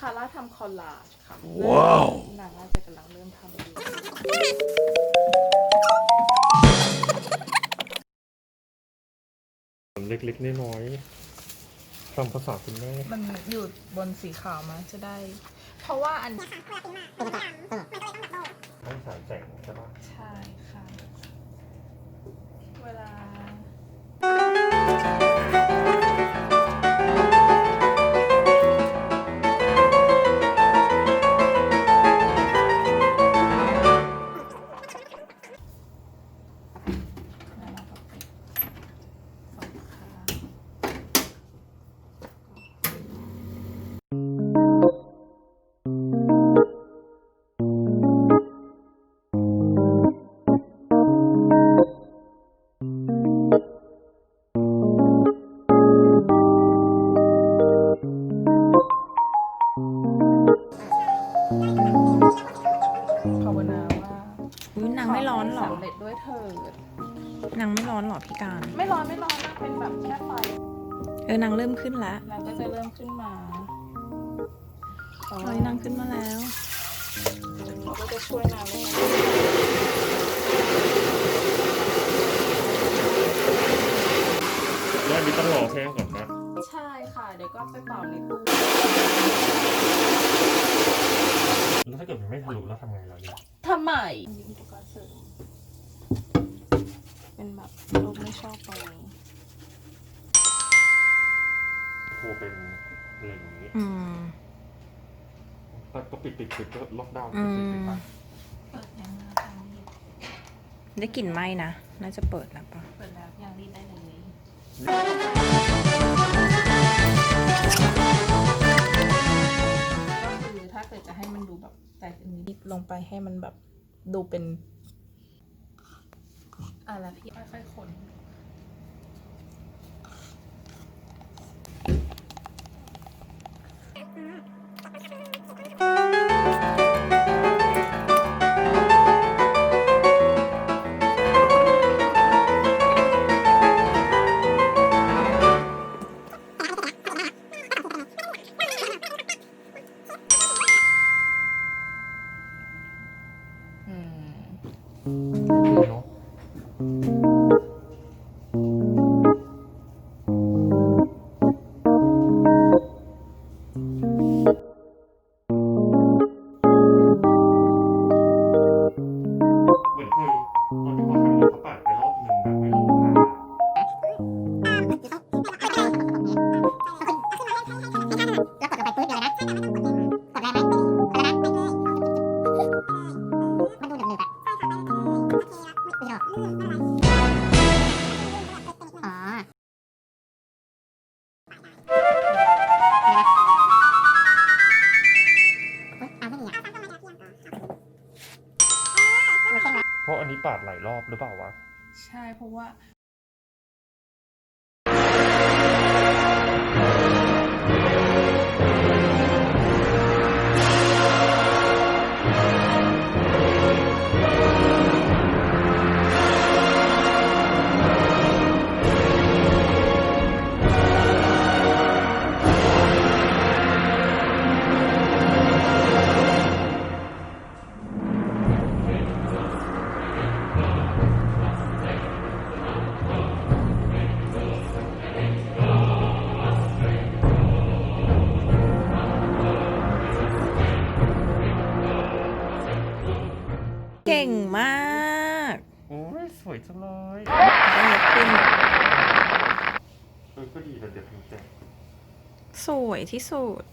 าร่าทำคอลลาจค่ะว้าวนางน่าจะกำลังเริ่มทำอยู่เล็กๆน้อยๆทำภาษาคุณแม่มันอยู่บนสีขาวมาจะได้เพราะว่าอันต้องสายแสงใช่ปะใช่ค่ะเวลาภาวนาว่านางไม่ร้อนหรอสำเร็จด้วยเถิดนางไม่ร้อนหรอพี่การไม่ร้อนนะเป็นแบบแค่ไฟนางเริ่มขึ้นแล้วนางก็จะเริ่มขึ้นมานางขึ้นมาแล้วเราก็จะช่วยนางเลยแล้วนี่ต้องรอแห้งก่อนนะใช่ค่ะเดี๋ยวก็ไปเป่าในตู้แล้วถ้าเกิดมันไม่ทะลุแล้วทำไงเราเนี่ยทำไมมีอุปกรณ์เสริมเป็นแบบลูกไม่ชอบตรงนี้ครูเป็นอะไรอย่างนี้ก็ปิดก็ล็อกดาวน์ปิดไปเปิดยังได้กลิ่นไหมนะน่าจะเปิดแล้วปะเปิดแล้วยังรีดได้เลยก็คือถ้าเกิดจะให้มันดูแบบแต่อันนี้ลงไปให้มันแบบดูเป็นอะไรพี่ค่อยๆคนเพราะอันนี้ปาดหลายรอบหรือเปล่าวะใช่เพราะว่าเก่งมากโอ้ยสวยจังเลยขึ้นก็ดีแต่เดี๋ยวถึงแจกสวยที่สุด